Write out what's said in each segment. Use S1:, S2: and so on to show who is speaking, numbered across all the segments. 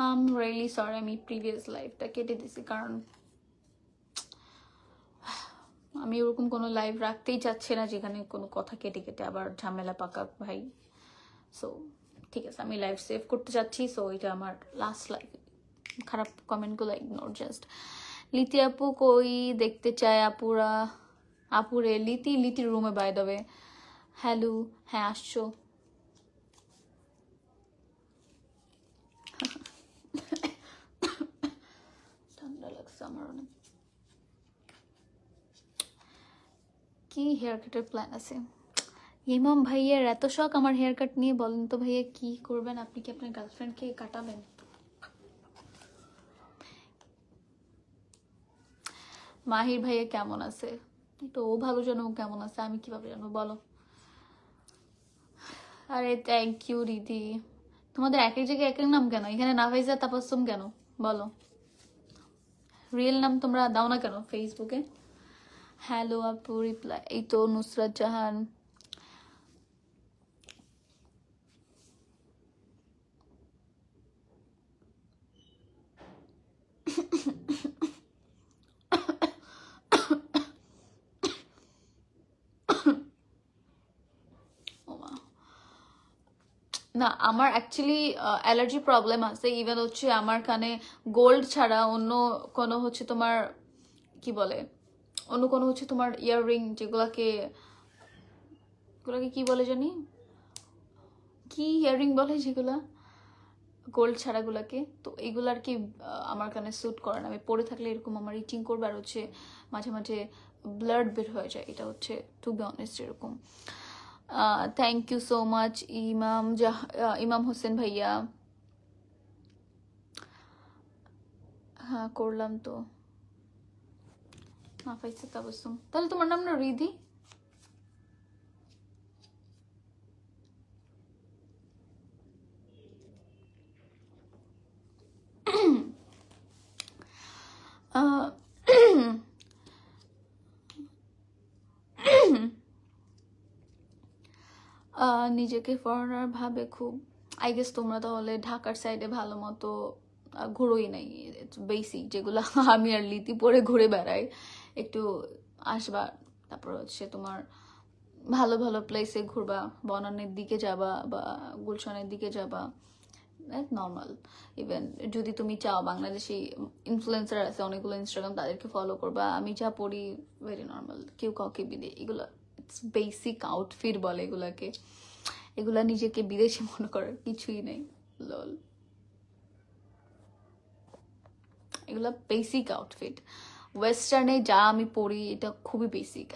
S1: I'm really sorry আমি previous লাইভটা কেটে দিছি, কারণ আমি ওরকম কোনো লাইভ রাখতেই চাচ্ছি না যেখানে কোনো কথা কেটে কেটে আবার ঝামেলা পাকাক ভাই। সো ঠিক আছে, আমি লাইভ সেভ করতে চাচ্ছি। সো এটা আমার লাস্ট লাইভ। খারাপ কমেন্টগুলো ইগনোর জাস্ট। লিতি আপু কই দেখতে চায় আপুরা? আপুরে লিতির রুমে বাই দেবে। হ্যালো, হ্যাঁ আসছো। ঠান্ডা লাগছে আমার অনেক। কি হেয়ার কাটের প্ল্যান আছে? ইমাম ভাইয়ের এত শখ আমার হেয়ার কাট নিয়ে, বলেন তো ভাইয়া কি করবেন? আপনি কি আপনার গার্লফ্রেন্ডকে কাটাবেন? মাহির ভাইয়া কেমন আছে? তো ও ভালো জানো ও কেমন আছে, আমি কিভাবে জানবো বলো? আরে থ্যাংক ইউ দিদি। তোমাদের এক এক জায়গায় এক এক নাম কেন? এখানে নাফাইজা তাবাসসুম কেন বলো? রিয়েল নাম তোমরা দাও না কেন ফেসবুকে? হ্যালো আপু, রিপ্লাই এই তো নুসরাত জাহান। না আমার অ্যাকচুয়ালি অ্যালার্জি প্রবলেম আছে। ইভেন হচ্ছে আমার কানে গোল্ড ছাড়া অন্য কোনো হচ্ছে তোমার কি বলে, অন্য কোনো হচ্ছে তোমার ইয়াররিং যেগুলাকে কি বলে জানি, কি ইয়াররিং বলে যেগুলা গোল্ড ছাড়াগুলাকে, তো এগুলো আর কি আমার কানে স্যুট করে না। আমি পরে থাকলে এরকম আমার ইচিং করবে, আর হচ্ছে মাঝে মাঝে ব্লাড বের হয়ে যায়। এটা হচ্ছে টু বি অনেস্ট এরকম। থ্যাংক ইউ সো মাচ ইমাম হোসেন ভাইয়া। হ্যাঁ করলাম তো। নাফাইসা তাবাসসুম, তাহলে তোমার নাম না রিধি? নিজেকে ফরেনার ভাবে খুব। আই গেস তোমরা তাহলে ঢাকার সাইডে ভালো মতো ঘুরোই নাই। বেসিক যেগুলো আমি আর লিতি পরে ঘুরে বেড়াই, একটু আসবা, তারপর হচ্ছে তোমার ভালো ভালো প্লেসে ঘুরবা, বনানের দিকে যাবা বা গুলশানের দিকে যাবা, নর্মাল। ইভেন যদি তুমি চাও, বাংলাদেশি ইনফ্লুয়েন্সার আছে অনেকগুলো ইনস্টাগ্রাম, তাদেরকে ফলো করবা। আমি যা পড়ি ভেরি নর্মাল, কেউ কাউকে বিদে এগুলো বেসিক আউটফিট বলে এগুলাকে। এগুলা নিজেকে বিদেশি মনে করার কিছুই নেই, লল। এগুলা বেসিক আউটফিট। ওয়েস্টার্নে যা আমি পরি এটা খুবই basic,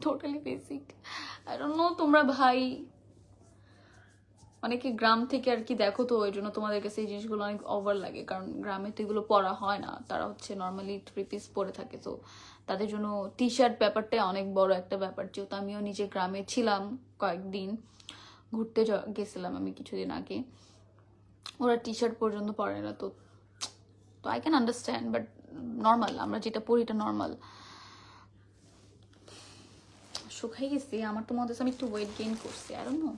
S1: totally basic. I don't know তোমরা ভাই অনেকে গ্রাম থেকে আর কি দেখো, তো ওই জন্য তোমাদের কাছে এই জিনিসগুলো অনেক ওভার লাগে, কারণ গ্রামে তো এগুলো পরা হয় না। তারা হচ্ছে নর্মালি 3 পিস পরে থাকে, তো তাদের জন্য টি শার্ট ব্যাপারটা অনেক বড় একটা ব্যাপার। যেহেতু আমিও নিজে গ্রামে ছিলাম কয়েকদিন, ঘুরতে গেছিলাম আমি কিছুদিন আগে, ওরা টি শার্ট পর্যন্ত পরে না। তো তো I can understand, but normal আমরা যেটা পরি এটা নর্মাল। শুকাই গেছি, আমার তো মনে হচ্ছে আমি একটু ওয়েট গেইন করছি, আই ডোন্ট নো।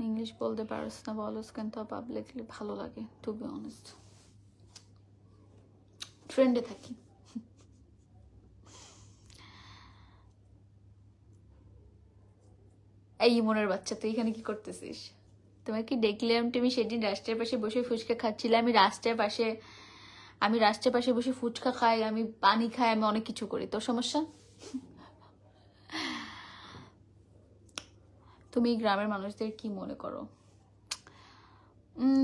S1: ইংলিশ বলতে পারস না বলস কিন্তু পাবলিকলি ভালো লাগে, টু বি অনেস্ট। ট্রেন্ডে থাকি। এই মনের বাচ্চা, তুই এখানে কি করতেছিস? তোমার কি দেখলাম তুমি সেদিন রাস্তার পাশে বসে ফুচকা খাচ্ছিলে। আমি রাস্তার পাশে বসে ফুচকা খাই, আমি পানি খাই, আমি অনেক কিছু করি, তোর সমস্যা? তুমি গ্রামের মানুষদের কি মনে করো?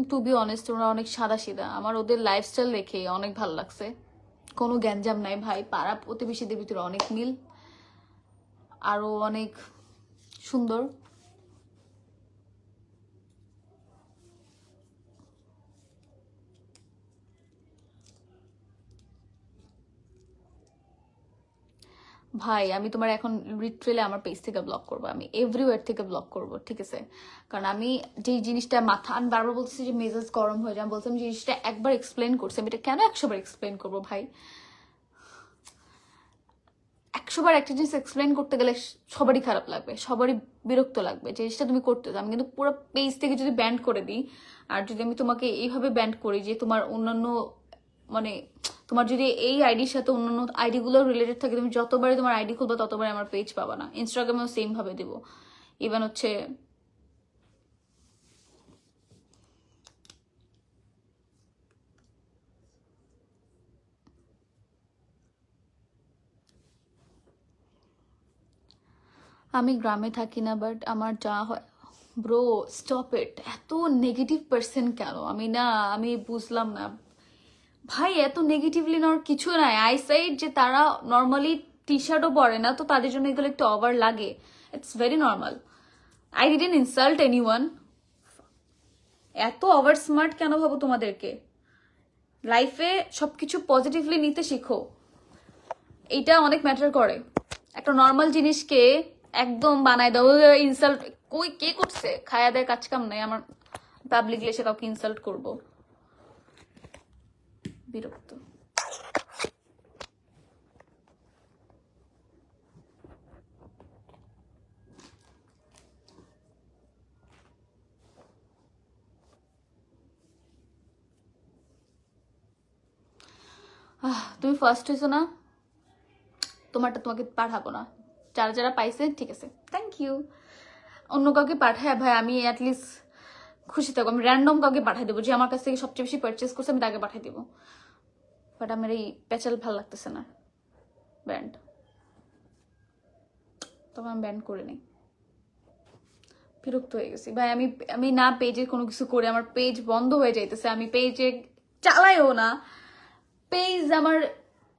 S1: টু বি অনেস্ট ওরা অনেক সাদা সিধা। আমার ওদের লাইফস্টাইল দেখে অনেক ভালো লাগছে। কোনো গ্যাঞ্জাম নাই ভাই, পাড়া প্রতিবেশীদের ভিতরে অনেক মিল, আরো অনেক সুন্দর। ভাই আমি তোমার এখন লিটারালি আমার পেজ থেকে ব্লক করবো, আমি এভরিওয়ার থেকে ব্লক করবো, ঠিক আছে? কারণ আমি যে জিনিসটা মাথা, আমি বারবার বলতেছি যে মেজাজ গরম হয়ে যায়, আমি বলছিলাম জিনিসটা একবার এক্সপ্লেন করছি, আমি এটা কেন 100 বার এক্সপ্লেন করবো ভাই? 100 বার একটা জিনিস এক্সপ্লেন করতে গেলে সবারই খারাপ লাগবে, সবারই বিরক্ত লাগবে। জিনিসটা তুমি করতে চাও, আমি কিন্তু পুরো পেজ থেকে যদি ব্যান্ড করে দিই, আর যদি আমি তোমাকে এইভাবে ব্যান্ড করি যে তোমার অন্যান্য মানে তোমার যদি এই আইডির সাথে অন্যান্য আইডি গুলো রিলেটেড থাকে, তুমি যতবারই তোমার আইডি খুলবে ততবারই আমার পেজ পাবা না। ইনস্টাগ্রামেও সেম ভাবে দিব। ইভেন হচ্ছে আমি গ্রামে থাকি না, বাট আমার যা হয়। ব্রো স্টপ ইট, এত নেগেটিভ পার্সন কেন? আমি বুঝলাম না ভাই, এত নেগেটিভলি নেওয়ার কিছু নাই। আইসাইড যে তারা নর্মালি টি শার্টও পরে না, তো তাদের জন্য এগুলো একটু ওভার লাগে, it's very normal. I didn't insult anyone. এত ওভার স্মার্ট কেন ভাবো তোমাদেরকে? লাইফে সবকিছু পজিটিভলি নিতে শিখো, এইটা অনেক ম্যাটার করে। একটা নর্মাল জিনিসকে একদম বানায় দাও, ইনসাল্ট। কই কে করছে? খায়া দেয় কাজ কাম নাই আমার পাবলিকলি এসে কাউকে ইনসাল্ট করবো, বিরক্ত। তুমি ফার্স্ট হয়েছো না, তোমারটা তোমাকে পাঠাবো না। যারা যারা পাইছে ঠিক আছে, থ্যাংক ইউ। অন্য কাউকে পাঠায় ভাই আমি অ্যাটলিস্ট খুশি থাকবো। আমি র্যান্ডম কাউকে পাঠাই দেবো, যে আমার কাছ থেকে সবচেয়ে বেশি পারচেস করছে আমি তাকে পাঠাই দেবো। বাট আমার এই প্যাচাল ভাল লাগতেছে না, ব্যান্ড। তবে আমি ব্যান্ড করে নিই, বিরক্ত হয়ে গেছি ভাই। আমি না পেজে কোনো কিছু করে আমার পেজ বন্ধ হয়ে যাইতেছে, আমি পেজে চালাইও না, পেজ আমার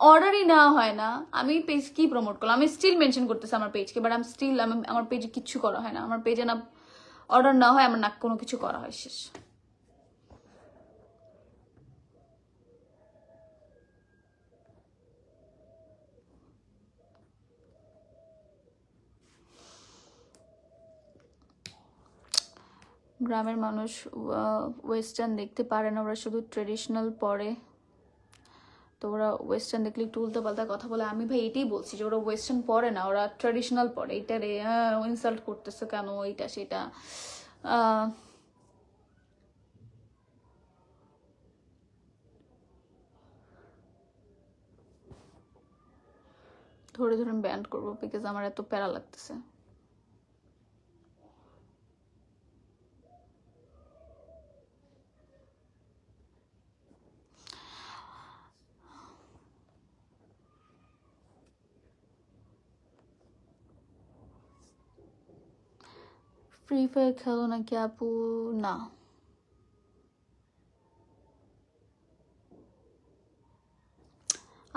S1: অর্ডারই নেওয়া হয় না। আমি পেজ কি প্রমোট করলাম? আমি স্টিল মেনশন করতেছি আমার পেজকে, বাট আমি স্টিল আমার পেজে কিচ্ছু করা হয় না। আমার পেজে না অর্ডার না হয়, আমার না কোনো কিছু করা হয়, শেষ। গ্রামের মানুষ ওয়েস্টার্ন দেখতে পারে না, ওরা শুধু ট্রেডিশনাল পরে, তো ওরা ওয়েস্টার্ন দেখলে একটু উল্টো পাল্টা কথা বলে। আমি ভাই এটাই বলছি যে ওরা ওয়েস্টার্ন পরে না, ওরা ট্রেডিশনাল পরে। এটা রে ইনসাল্ট করতেছে কেন? এইটা সেটা ধরে ধরে ব্যান্ড করবো, বিকজ আমার এত প্যারা লাগতেছে। ফ্রি ফায়ার খেলো নাকি আপু? না,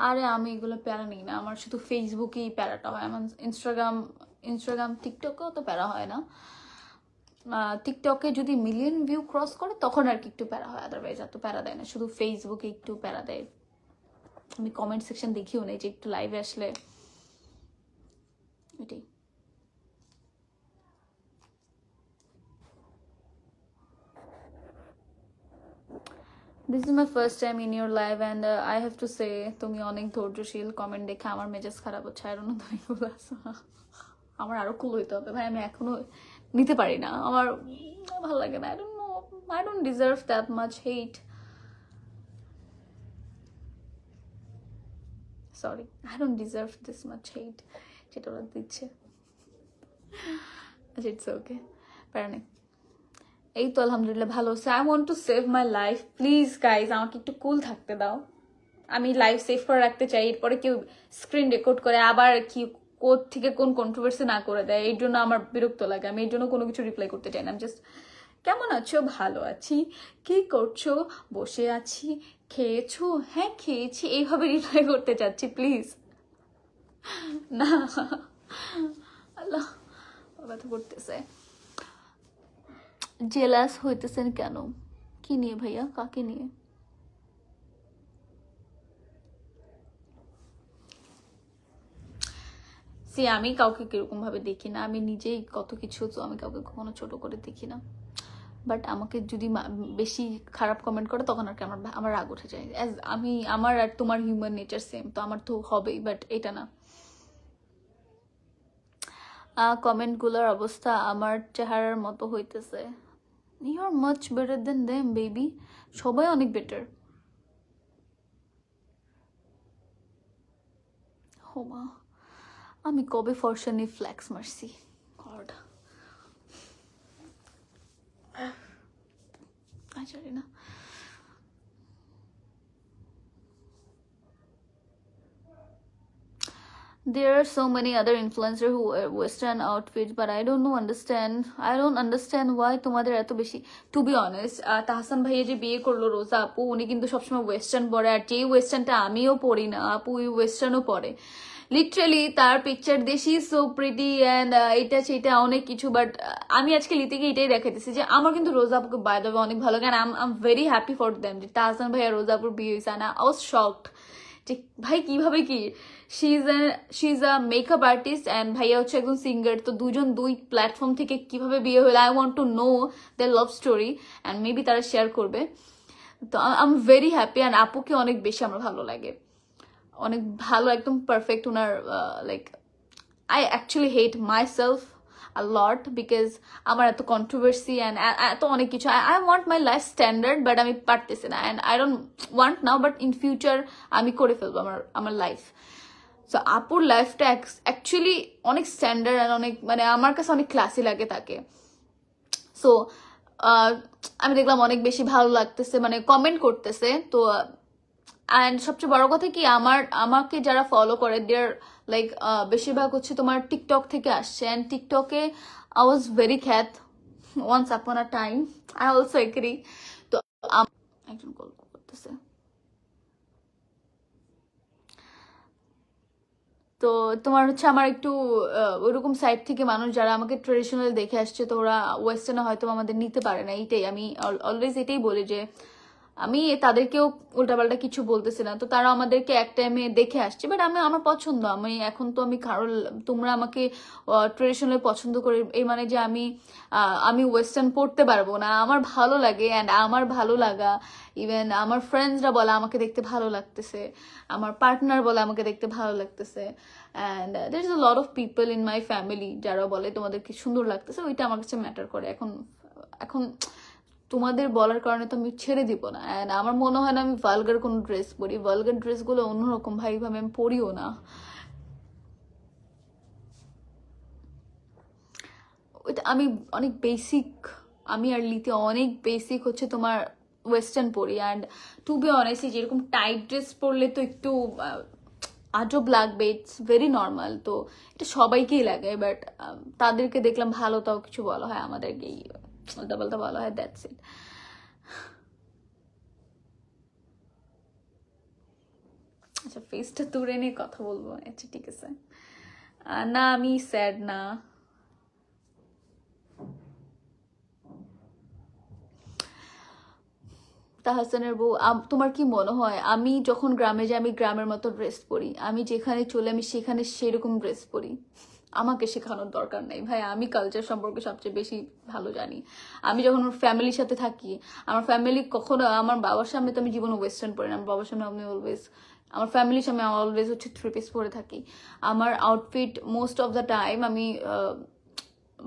S1: আরে আমি এগুলো প্যারা নিই না, আমার শুধু ফেসবুকেই প্যারাটা হয়। আমার ইনস্টাগ্রাম টিকটকেও তো প্যারা হয় না। টিকটকে যদি মিলিয়ন ভিউ ক্রস করে তখন আর কি একটু প্যারা হয়, আদারওয়াইজ এত প্যারা দেয় না। শুধু ফেসবুকে একটু প্যারা দেয়। আমি কমেন্ট সেকশন দেখিও নেই, যে একটু লাইভে আসলে এটাই। This is my first time in your live and I have to say তুমি অনেক ধৈর্যশীল। কমেন্ট দেখে আমার মেজাজ খারাপ হচ্ছে। আর তুমি বলে আসো, আমার আরো কুল হইতে হবে ভাই, আমি এখনো নিতে পারি না, আমার ভালো লাগে না। I don't deserve that much hate. Sorry, I don't deserve this much hate যেটা ওরা দিচ্ছে। আচ্ছা, ইটস ওকে, প্যারা নেই। এই তো আলহামদুলিল্লাহ ভালো আছে। I want to save my life, please guys আমাকে একটু কুল থাকতে দাও। আমি লাইফ সেভ করে রাখতে চাই, এরপরে কেউ স্ক্রিন রেকর্ড করে আবার কি কোথ থেকে কোন কন্ট্রোভার্সি না করে দেয়, এই জন্য আমার বিরক্ত লাগে। আমি এই জন্য কোনো কিছু রিপ্লাই করতে চাই না। আমি জাস্ট কেমন আছো? ভালো আছি। কি করছো? বসে আছি। খেয়েছো? হ্যাঁ খেয়েছি, এইভাবে রিপ্লাই করতে চাচ্ছি প্লিজ। না আল্লাহ, ব্যথা করতেছে। জেলাস হইতেছেন কেন? কি নিয়ে ভাইয়া, কাকে নিয়ে? আমি কাউকে কিরকম ভাবে দেখি না, আমি নিজেই কত কিছু, তো আমি কাউকে কখনো ছোট করে দেখি না। বাট আমাকে যদি বেশি খারাপ কমেন্ট করে তখন আর কি আমার রাগ উঠে যায়। আমার আর তোমার হিউম্যান নেচার সেম, তো আমার তো হবেই, বাট এটা না। কমেন্টগুলোর অবস্থা আমার চেহারার মতো হইতেছে। You are much better than them baby, সবাই অনেক বেটার। হোমা, আমি কবে ফর্সা নিয়ে ফ্ল্যাক্স মারছি? গড, জানি না। There are so many other influencers who wear Western outfits, but I don't understand why তোমাদের এত বেশি। টু বি অনেস্ট, তাহসান ভাইয়া যে বিয়ে করলো রোজা আপু, উনি কিন্তু সবসময় ওয়েস্টার্ন পরে, আর যেই ওয়েস্টার্নটা আমিও পরি না, আপু ওই ওয়েস্টার্নও পরে। লিটারেলি তার পিকচার দেশি সো প্রিটি অ্যান্ড এটা সেটা অনেক কিছু, বাট আমি আজকে লিতিকে এটাই দেখাইতেছি যে আমার কিন্তু রোজা আপুকে বাই দ্য ওয়ে অনেক ভালো লাগে। I am very happy for them যে তাহসান ভাইয়া রোজা আপুর বিয়ে হয়েছে। না, আই ওয়াজ শকড যে ভাই কিভাবে কি, she is a makeup artist and ভাইয়া হচ্ছে একজন সিঙ্গার, তো দুজন দুই প্ল্যাটফর্ম থেকে কিভাবে বিয়ে হলো। I want to know the love story and maybe তারা শেয়ার করবে। তো I am very happy and আপুকে অনেক বেশি আমার ভালো লাগে, অনেক ভালো, একদম perfect owner. Like I actually hate my self a lot because আমার এত কন্ট্রোভার্সি অ্যান্ড এত অনেক কিছু। I want my life standard, but আমি পারতেছি না, and I don't want now, but in future আমি করে ফেলবো আমার লাইফ। সো আপুর লাইফটা অ্যাকচুয়ালি অনেক স্ট্যান্ডার্ড অ্যান্ড অনেক, মানে আমার কাছে অনেক ক্লাসি লাগে তাকে। সো আমি দেখলাম অনেক বেশি ভালো লাগতেছে, মানে কমেন্ট করতেছে। তো অ্যান্ড সবচেয়ে বড় কথা কি, আমাকে যারা ফলো করে দেয়ার লাইক বেশিরভাগ হচ্ছে তোমার টিকটক থেকে আসছে, অ্যান্ড টিকটকে আই ওয়াজ ভেরি খ্যাত once upon a time, I also agree. তো একজন কল করতেছে, তো তোমার হচ্ছে আমার একটু ওইরকম সাইড থেকে মানুষ যারা আমাকে ট্রেডিশনাল দেখে আসছে, তো ওরা ওয়েস্টার্নে হয়তো আমাদের নিতে পারে না। এইটাই আমি অলওয়েজ এটাই বলি যে আমি তাদেরকেও উল্টাপাল্টা কিছু বলতেছি না, তো তারা আমাদেরকে এক টাইমে দেখে আসছে, বাট আমার পছন্দ। এখন তো আমি কারোর, তোমরা আমাকে ট্রেডিশনাল পছন্দ করে এই মানে যে আমি ওয়েস্টার্ন পড়তে পারবো না। আমার ভালো লাগে, অ্যান্ড আমার ভালো লাগা, ইভেন আমার ফ্রেন্ডসরা বলে আমাকে দেখতে ভালো লাগতেছে, আমার পার্টনার বলে আমাকে দেখতে ভালো লাগতেছে, and there is a lot of people in my family যারা বলে তোমাদেরকে সুন্দর লাগতেছে। ওইটা আমার কাছে ম্যাটার করে। এখন তোমাদের বলার কারণে তো আমি ছেড়ে দিব না, অ্যান্ড আমার মনে হয় না আমি ভালগার কোনো ড্রেস পরি। ভালগার ড্রেসগুলো অন্যরকম ভাবে আমি পরিও না। ওইটা আমি অনেক বেসিক, আমি আর লিতে অনেক বেসিক হচ্ছে তোমার ওয়েস্টার্ন পরি। অ্যান্ড টু বি অনেস্ট, যেরকম টাইট ড্রেস পরলে তো একটু আজব লাগবে, ইটস ভেরি নর্মাল, তো এটা সবাইকেই লাগে। বাট তাদেরকে দেখলাম ভালো, তাও কিছু বলা হয়, আমাদেরকেই উল্টা পাল্টা বলা হয়, দ্যাটস ইট। আচ্ছা, ফেসটা তুলে নিয়ে কথা বলবো? আচ্ছা ঠিক আছে। না, আমি স্যাড না। তাহসানের বউ, তোমার কি মনে হয় আমি যখন গ্রামে যাই আমি গ্রামের মতো ড্রেস পরি, আমি যেখানে চলে আমি সেখানে সেরকম ড্রেস পরি? আমাকে শেখানোর দরকার নেই ভাই, আমি কালচার সম্পর্কে সবচেয়ে বেশি ভালো জানি। আমি যখন আমার ফ্যামিলির সাথে থাকি, আমার ফ্যামিলি কখনো, আমার বাবার সামনে তো আমি জীবনে ওয়েস্টার্ন পরি না, আমার বাবার সামনে আমি অলওয়েজ, আমার ফ্যামিলির সামনে আমি অলওয়েজ হচ্ছে 3 পিস পরে থাকি। আমার outfit most of the time আমি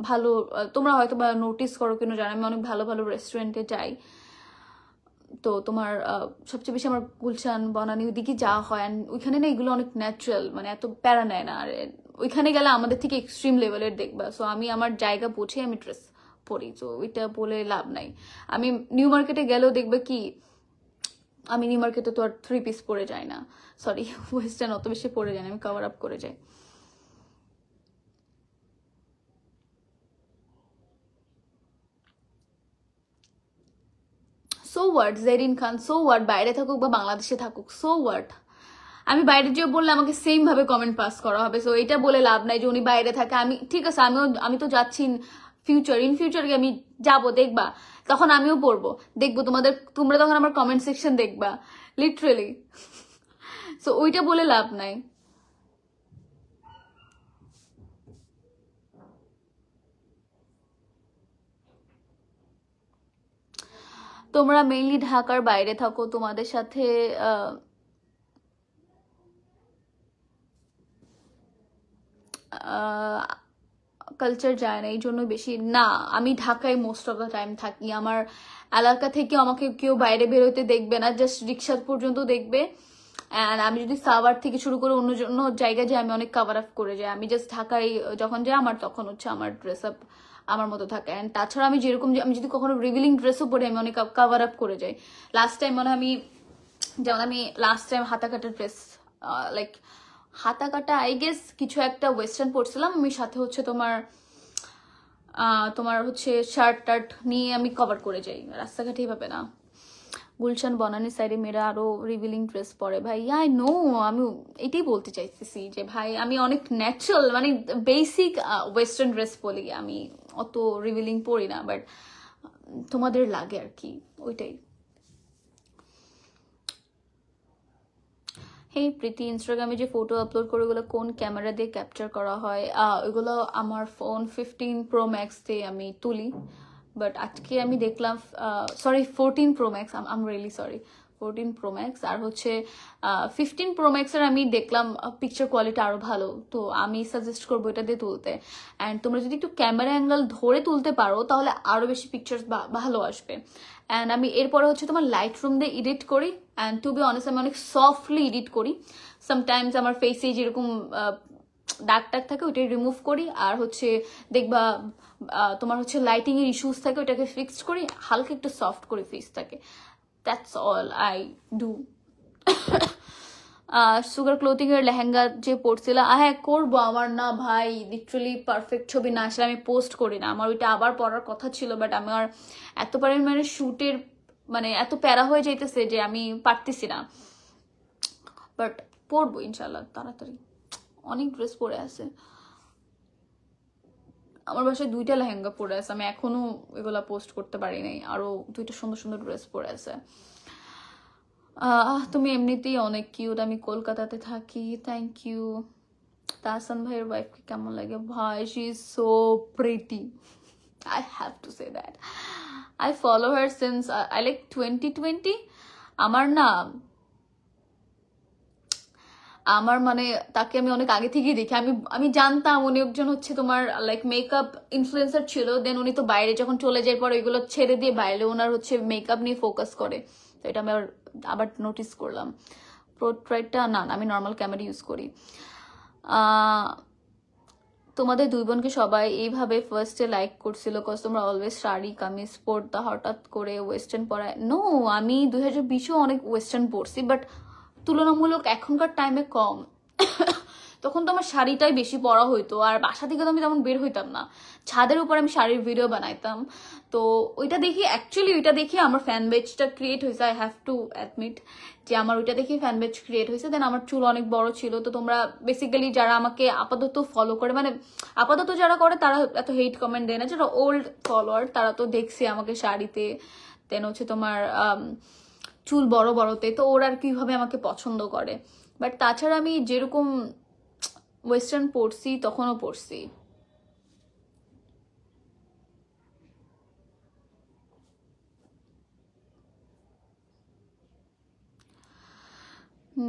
S1: ভালো, তোমরা হয়তো বা নোটিস করো কিনা জানো, আমি অনেক ভালো ভালো রেস্টুরেন্টে যাই। তো তোমার সবচেয়ে বেশি আমার গুলশান বনানী ওইদিকে যাওয়া হয়, অ্যান্ড ওইখানে না এগুলো অনেক ন্যাচারাল, মানে এত প্যারা নেয় না। আর ওইখানে গেলে আমাদের থেকে এক্সট্রিম লেভেলের দেখবা। সো আমি আমার জায়গা পৌঁছে আমি ড্রেস পরি, তো ওইটা বলে লাভ নাই। আমি নিউ মার্কেটে গেলেও দেখবে কি, আমি নিউ মার্কেটে তো আর 3 পিস পরে যাই না, সরি ওয়েস্টার্ন অত বেশি পরে যাই না, আমি কভার আপ করে যাই। So what Zareen Khan, so what, বাইরে থাকুক বা বাংলাদেশে থাকুক, সো হোয়াট, আমি বাইরে যেয়ে বললে আমাকে সেম ভাবে কমেন্ট পাস করা হবে। সো এটা বলে লাভ নাই যে উনি বাইরে থাকে। আমি ঠিক আছে, আমি তো যাচ্ছি ইন ফিউচারে আমি যাব, দেখবা তখন আমিও পড়বো, দেখবো তোমরা তখন আমার কমেন্ট সেকশন দেখবা লিটারেলি। সো ওইটা বলে লাভ নাই। তোমরা মেইনলি ঢাকার বাইরে থাকো, তোমাদের সাথে কালচার যায় না, এই জন্য বেশি না। আমি ঢাকায় মোস্ট অফ দ্য টাইম থাকি। আমার এলাকা থেকে আমাকে কেউ বাইরে বেরোতে দেখবে না, জাস্ট রিক্সা পর্যন্ত দেখবে। অ্যান্ড আমি যদি সাভার থেকে শুরু করে অন্য অন্য জায়গায় যাই, আমি অনেক কাভার আপ করে যাই। আমি জাস্ট ঢাকায় যখন যাই আমার তখন হচ্ছে আমার ড্রেস আপ আমার মতো থাকে। অ্যান্ড তাছাড়া আমি যেরকম আমি যদি কখনো রিভিলিং ড্রেসও পরি, আমি অনেক কাভার আপ করে যাই। লাস্ট টাইম মনে হয় আমি লাস্ট টাইম হাতা কাটা ড্রেস, লাইক হাতা কাটা আই গেস কিছু একটা ওয়েস্টার্ন পরছিলাম, আমি সাথে হচ্ছে তোমার হচ্ছে শার্ট টার্ট নিয়ে আমি কভার করে যাই রাস্তাঘাটে, এইভাবে না। গুলশান বনানী সাইডে মেয়েরা আরো রিভিলিং ড্রেস পরে। ভাই আই নো, আমি এটাই বলতে চাইতেছি যে ভাই আমি অনেক ন্যাচারাল, মানে বেসিক ওয়েস্টার্ন ড্রেস পরি, আমি অত রিভিলিং পরি না, বাট তোমাদের লাগে আর কি, ওইটাই। এই প্রীতি, ইনস্টাগ্রামে যে ফটো আপলোড করে ওগুলো কোন ক্যামেরা দিয়ে ক্যাপচার করা হয়? ওইগুলো আমার ফোন 15 Pro Max দিয়ে আমি তুলি। বাট আজকে আমি দেখলাম, sorry 14 Pro Max, I'm really sorry, 14 Pro Max। আর হচ্ছে 15 Pro Max এর আমি দেখলাম পিকচার কোয়ালিটি আরো ভালো, তো আমি সাজেস্ট করবো এটা দিয়ে তুলতে। অ্যান্ড তোমরা যদি একটু ক্যামেরা অ্যাঙ্গেল ধরে তুলতে পারো তাহলে আরো বেশি পিকচার ভালো আসবে। অ্যান্ড আমি এরপরে হচ্ছে তোমার লাইট রুম দিয়ে এডিট করি। অ্যান্ড টু বি অনেস্ট আমি অনেক সফটলি এডিট করি। সামটাইমস আমার ফেসে যেরকম দাগ টাগ থাকে ওইটাই রিমুভ করি, আর হচ্ছে দেখবা তোমার হচ্ছে লাইটিং এর ইস্যুস থাকে ওইটাকে ফিক্সড করি, হালকা একটু সফট করে ফেসটাকে। That's all I do. Sugar Clothing এর লেহেঙ্গা যে পরছিল, হ্যাঁ করবো। আমার না ভাই লিটারালি পারফেক্ট ছবি না আসলে আমি পোস্ট করি না। আমার ওইটা আবার পড়ার কথা ছিল, বাট আমার এত পরিমাণে শুটের মানে এত প্যারা হয়ে যাইতেছে যে আমি পারতেছি না। বাট পরবো ইনশাল্লাহ তাড়াতাড়ি। অনেক ড্রেস পরে আছে আমার বাসায়, 2টা লেহেঙ্গা পরে আছে, আমি এখনো এগুলা পোস্ট করতে পারি নাই। আরো 2টা সুন্দর সুন্দর ড্রেস পরে আছে। তুমি এমনিতেই অনেক কিউট, আমি কলকাতাতে থাকি। Thank you. তাহসান ভাইয়ের ওয়াইফকে কেমন লাগে? ভাই she is so pretty, I have to say that. I follow her since I like 2020. আমার মানে তাকে আমি অনেক আগে থেকেই দেখি। আমি জানতাম উনি একজন হচ্ছে তোমার লাইক মেকআপ ইনফ্লুয়েন্সার ছিল। দেন উনি তো বাইরে যখন চলে যায় পরে ওইগুলো ছেড়ে দিয়ে বাইরে ওনার হচ্ছে মেকআপ নিয়ে ফোকাস করে, তো এটা আমি আবার নোটিস করলাম। পোর্ট্রেটটা না, আমি নর্মাল ক্যামেরা ইউজ করি। তোমাদের 2 বোনকে সবাই এইভাবে ফার্স্টে লাইক করছিল কজ তোমরা অলওয়েজ শাড়ি কামিজ পরতা, হঠাৎ করে ওয়েস্টার্ন পরায়। নো, আমি 2020-এও অনেক ওয়েস্টার্ন পরছি, বাট তুলনামূলক এখনকার টাইমে কম। তখন তো আমার শাড়িটাই বেশি পরা হইতো, আর বাসা থেকে তো আমি তেমন বের হইতাম না। ছাদের উপর আমি শাড়ির ভিডিও বানাইতাম, তো ওইটা দেখি আমার ফ্যান বেজটা ক্রিয়েট হয়েছে। আই হ্যাভ টু অ্যাডমিট যে আমার ওইটা দেখি ফ্যান বেজ ক্রিয়েট হয়েছে। দেন আমার চুল অনেক বড় ছিল, তো তোমরা বেসিক্যালি যারা আমাকে আপাতত ফলো করে, মানে আপাতত যারা করে তারা এত হেট কমেন্ট দেয় না, যারা ওল্ড ফলোয়ার তারা তো দেখছে আমাকে শাড়িতে, দেন হচ্ছে তোমার চুল বড় বড়তে, তো ওরা আর কিভাবে আমাকে পছন্দ করে। বাট তাছাড়া আমি যেরকম ওয়েস্টার্ন পরছি তখনও পরছি।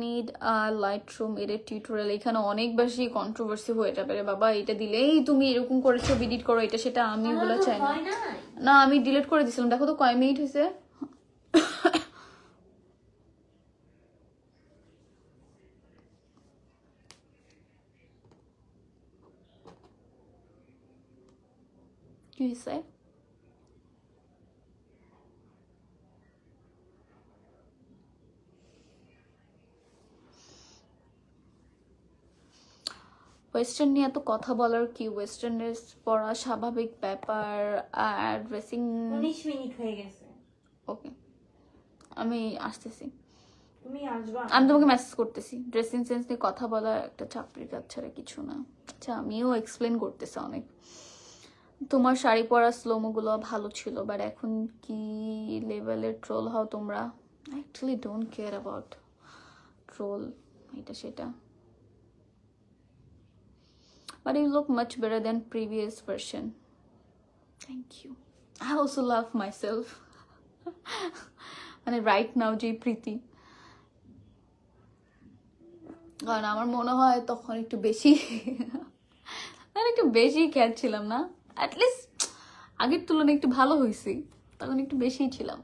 S1: Need light room edit tutorial, এখানে অনেক বেশি কন্ট্রোভার্সি হয়ে যাবে রে বাবা। এটা দিলেই তুমি এরকম করেছো, এডিট করো এটা সেটা, আমি ওগুলো চাই না। না আমি ডিলিট করে দিছিলাম, দেখো তো কয় মিনিট হয়েছে। কি হয়েছে? ওয়েস্টার্ন নিয়ে এত কথা বলার কি? ওয়েস্টার্ন ড্রেস পরা স্বাভাবিক ব্যাপার, আর ড্রেসিং।
S2: 19 মিনিট হয়ে গেছে।
S1: ওকে, আমি আসতেছি।
S2: তুমি আসবা,
S1: আমি তোমাকে মেসেজ করতেছি। ড্রেসিং সেন্স নিয়ে কথা বলা একটা চাপড়ির কাজ ছাড়া কিছু না। আচ্ছা, আমিও এক্সপ্লেন করতেছি অনেক। তোমার শাড়ি পরা স্লোমোগুলো ভালো ছিল, বাট এখন কি লেভেলের ট্রোল হও তোমরা? Actually don't care about troll, এটা সেটা। But you look much better than previous version. Thank you. I also love myself. মানে রাইট নাও যে প্রীতি, কারণ আমার মনে হয় তখন একটু বেশি একটু বেশি খেয়াচ্ছিলাম না, অ্যাটলিস্ট আগের তুলনায় একটু ভালো হয়েছি, তখন একটু বেশিই ছিলাম,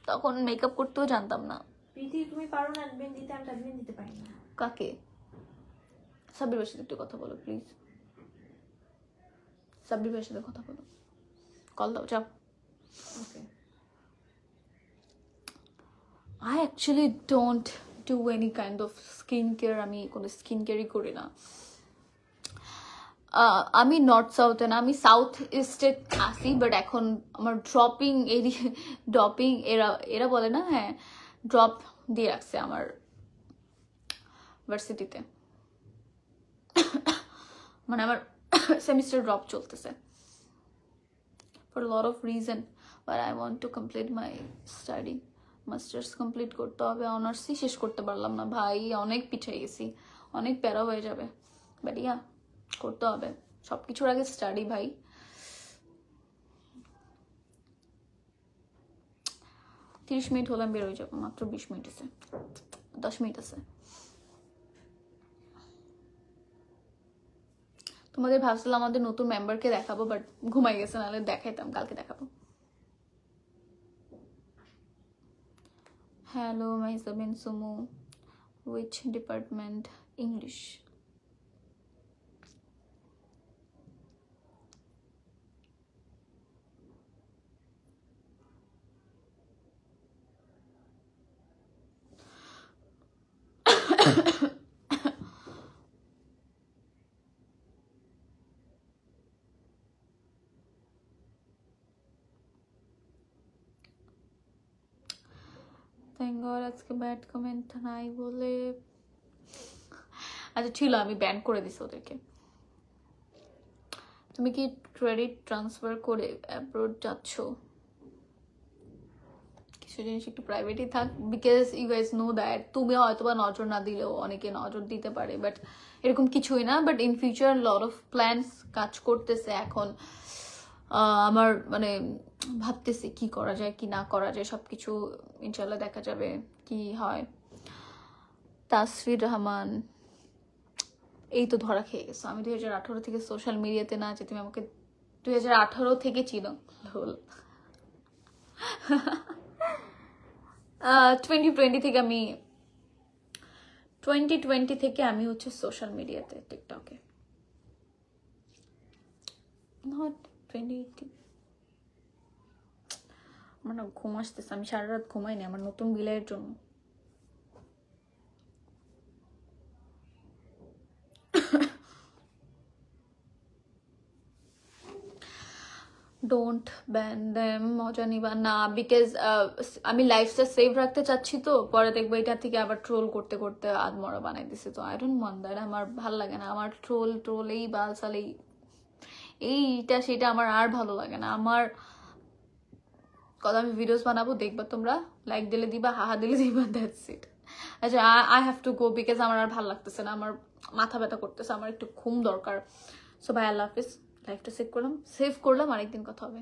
S1: তখন মেকআপ করতেও জানতাম না।
S2: প্রীতি তুমি পারো না অ্যাডমিন দিতে, আমি অ্যাডমিন দিতে পারি না।
S1: কাকে? সাব্বির ভাইয়ের সাথে একটু কথা বলো প্লিজ, সাব্বির ভাইয়ের সাথে কথা বলো, কল দাও, যাও।
S2: ওকে।
S1: I actually don't do any kind of skincare. আমি কোনো স্কিন কেয়ারই করি না। আমি নর্থ সাউথে না, আমি সাউথ ইস্টে আসি, বাট এখন আমার ড্রপিং এরা বলে না, হ্যাঁ, ড্রপ দিয়ে রাখছে আমার ভার্সিটিতে। মানে আমার সেমিস্টার ড্রপ চলতেছে for lot of reason, but I want to complete my study. Masters complete করতে হবে, অনার্সই শেষ করতে পারলাম না ভাই, অনেক পিছিয়ে গেছি, অনেক প্যারা হয়ে যাবে, বাট ইয়া করতে হবে, সব কিছুর আগে স্টাডি ভাই। 30 মিনিট হলে আমি বের হয়ে যাবো, মাত্র 20 মিনিট আছে, 10 মিনিট আছে। তোমাদের ভাবছিলাম আমাদের নতুন মেম্বারকে দেখাবো, বাট ঘুমাই গেছে, নাহলে দেখাইতাম, কালকে দেখাবো। Hello, my Sabin Sumu. Which department? English. Thank God আজকে ব্যাড কমেন্ট নাই বলে। আচ্ছা ছিল, আমি ব্যান করে দিছি ওদেরকে। তুমি কি ক্রেডিট ট্রান্সফার করে অ্যাব্রোড যাচ্ছ? কিছু জিনিস একটু প্রাইভেটই থাক, because you guys know that তুমি হয়তো বা নজর না দিলেও অনেকে নজর দিতে পারে, বাট এরকম কিছুই না। But in future lot of plans কাজ করতেছে এখন। আমার মানে ভাবতেছি কি করা যায় কি না করা যায়, সবকিছু ইনশাল্লাহ দেখা যাবে কি হয়। তাসফির রহমান, এই তো ধরা খেয়ে গেছো। আমি 2018 থেকে সোশ্যাল মিডিয়াতে না আছে, তুমি আমাকে 2018 থেকে চিনো। 2020 থেকে আমি 2020 থেকে আমি হচ্ছে সোশ্যাল মিডিয়াতে, টিকটকে, নট 2018। আমার না ঘুম আসতেছে, আমি সারা রাত ঘুমাইনি আমার নতুন বিলের জন্য। ডোন্ট ব্যান দেম, মজা নিবা না, বিকজ আমি লাইফটা সেভ রাখতে চাচ্ছি, তো পরে দেখবো এটা থেকে আবার ট্রোল করতে করতে আদমরা বানাই দিছে, তো আই ডোন্ট ওয়ান্ট দ্যাট। আমার ভাল লাগে না, আমার ট্রোল এই বালসাল এইটা সেটা আমার আর ভালো লাগে না। আমার কথা, আমি ভিডিওস বানাবো, দেখবা তোমরা, লাইক দিলে দিবা, হাহা দিলে দিবা, দ্যাটস ইট। আচ্ছা, I have to go, because আমার আর ভালো লাগতেছে না, আমার মাথা ব্যথা করতেছে, আমার একটু ঘুম দরকার। সো ভাই, আল্লাহ হাফিজ। লাইফটা সেভ করলাম, আরেকদিন কথা হবে।